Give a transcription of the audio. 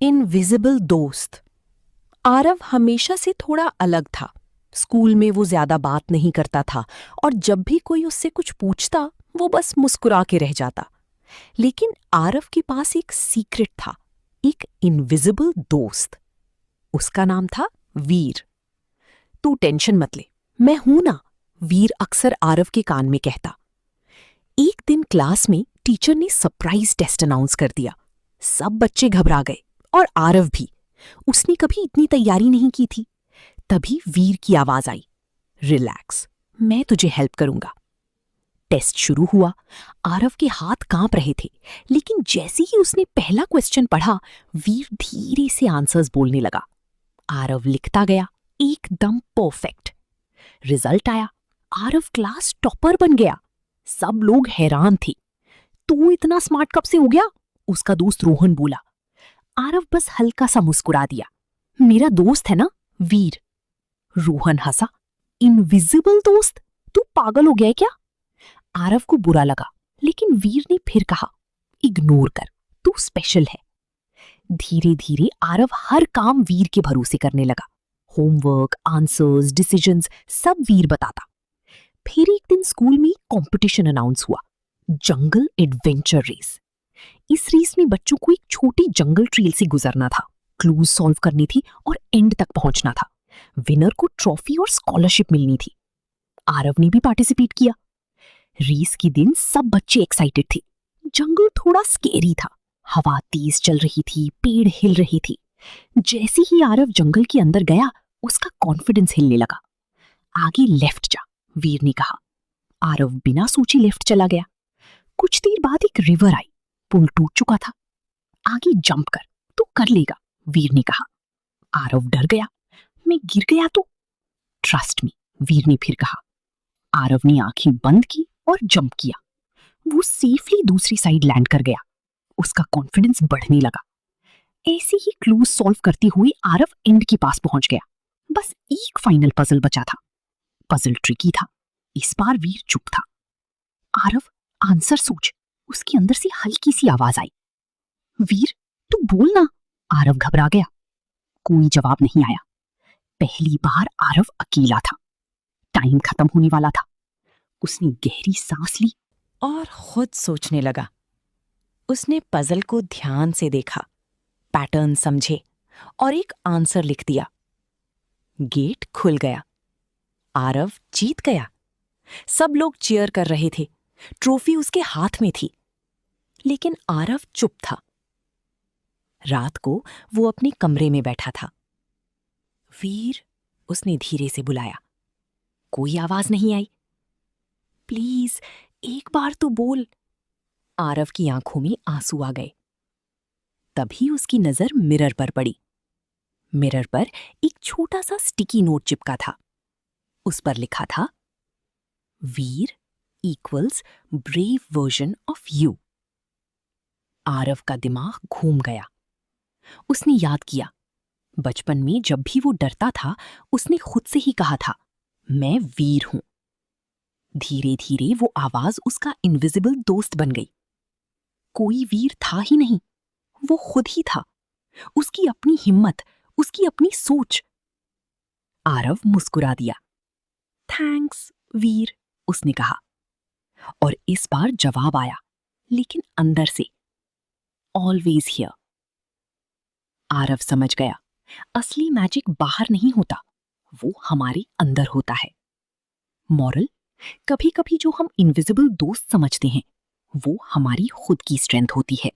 Invisible दोस्त। आरव हमेशा से थोड़ा अलग था। स्कूल में वो ज्यादा बात नहीं करता था और जब भी कोई उससे कुछ पूछता वो बस मुस्कुरा के रह जाता। लेकिन आरव के पास एक सीक्रेट था, एक इनविजिबल दोस्त। उसका नाम था वीर। तू टेंशन मत ले, मैं हूं ना, वीर अक्सर आरव के कान में कहता। एक दिन क्लास में टीचर ने सरप्राइज टेस्ट अनाउंस कर दिया। सब बच्चे घबरा गए और आरव भी। उसने कभी इतनी तैयारी नहीं की थी। तभी वीर की आवाज आई, रिलैक्स, मैं तुझे हेल्प करूंगा। टेस्ट शुरू हुआ। आरव के हाथ कांप रहे थे, लेकिन जैसे ही उसने पहला क्वेश्चन पढ़ा, वीर धीरे से आंसर्स बोलने लगा। आरव लिखता गया, एकदम परफेक्ट। रिजल्ट आया, आरव क्लास टॉपर बन गया। सब लोग हैरान थे। तू इतना स्मार्ट कब से हो गया? उसका दोस्त रोहन बोला। आरव बस हल्का सा मुस्कुरा दिया। मेरा दोस्त है ना, वीर। रोहन हंसा। इनविजिबल दोस्त? तू पागल हो गया है क्या? आरव को बुरा लगा, लेकिन वीर ने फिर कहा, इग्नोर कर, तू स्पेशल है। धीरे धीरे आरव हर काम वीर के भरोसे करने लगा। होमवर्क, आंसर्स, डिसीजंस सब वीर बताता। फिर एक दिन स्कूल में कंपटीशन अनाउंस हुआ, जंगल एडवेंचर रेस। इस रेस में बच्चों को एक छोटी जंगल ट्रेल से गुजरना था, क्लूज सॉल्व करनी थी और एंड तक पहुंचना था। विनर को ट्रॉफी और स्कॉलरशिप मिलनी थी। आरव ने भी पार्टिसिपेट किया। रेस के दिन सब बच्चे एक्साइटेड थे। जंगल थोड़ा स्केरी था, हवा तेज चल रही थी, पेड़ हिल रहे थे। जैसे ही आरव जंगल के अंदर गया, उसका कॉन्फिडेंस हिलने लगा। आगे लेफ्ट जा, वीर ने कहा। आरव बिना सोचे लेफ्ट चला गया। कुछ देर बाद एक रिवर आई, पुल टूट चुका था। आगे जंप कर, तू कर लेगा, वीर ने कहा। आरव डर गया, मैं गिर गया तो? ट्रस्ट मी, वीर ने फिर कहा। आरव ने आंखें बंद की और जंप किया। वो सेफली दूसरी साइड लैंड कर गया। उसका कॉन्फिडेंस बढ़ने लगा। ऐसे ही क्लूज सॉल्व करते हुए आरव एंड के पास पहुंच गया। बस एक फाइनल पजल बचा था। पजल ट्रिकी था। इस बार वीर चुप था। आरव, आंसर सोच, उसके अंदर से हल्की सी आवाज आई। वीर, तू बोल ना। आरव घबरा गया। कोई जवाब नहीं आया। पहली बार आरव अकेला था। टाइम खत्म होने वाला था। उसने गहरी सांस ली और खुद सोचने लगा। उसने पजल को ध्यान से देखा, पैटर्न समझे और एक आंसर लिख दिया। गेट खुल गया। आरव जीत गया। सब लोग चीयर कर रहे थे। ट्रॉफी उसके हाथ में थी। लेकिन आरव चुप था। रात को वो अपने कमरे में बैठा था। वीर, उसने धीरे से बुलाया। कोई आवाज नहीं आई। प्लीज, एक बार तो बोल। आरव की आंखों में आंसू आ गए। तभी उसकी नजर मिरर पर पड़ी। मिरर पर एक छोटा सा स्टिकी नोट चिपका था। उस पर लिखा था, वीर equals brave version of you. Aarav का दिमाग घूम गया। उसने याद किया, बचपन में जब भी वो डरता था, उसने खुद से ही कहा था, मैं वीर हूं। धीरे धीरे वो आवाज उसका इनविजिबल दोस्त बन गई। कोई वीर था ही नहीं, वो खुद ही था। उसकी अपनी हिम्मत, उसकी अपनी सोच। आरव मुस्कुरा दिया। थैंक्स वीर, उसने कहा। और इस बार जवाब आया, लेकिन अंदर से, ऑलवेज हियर। आरव समझ गया, असली मैजिक बाहर नहीं होता, वो हमारे अंदर होता है। मॉरल, कभी कभी जो हम इनविजिबल दोस्त समझते हैं, वो हमारी खुद की स्ट्रेंथ होती है।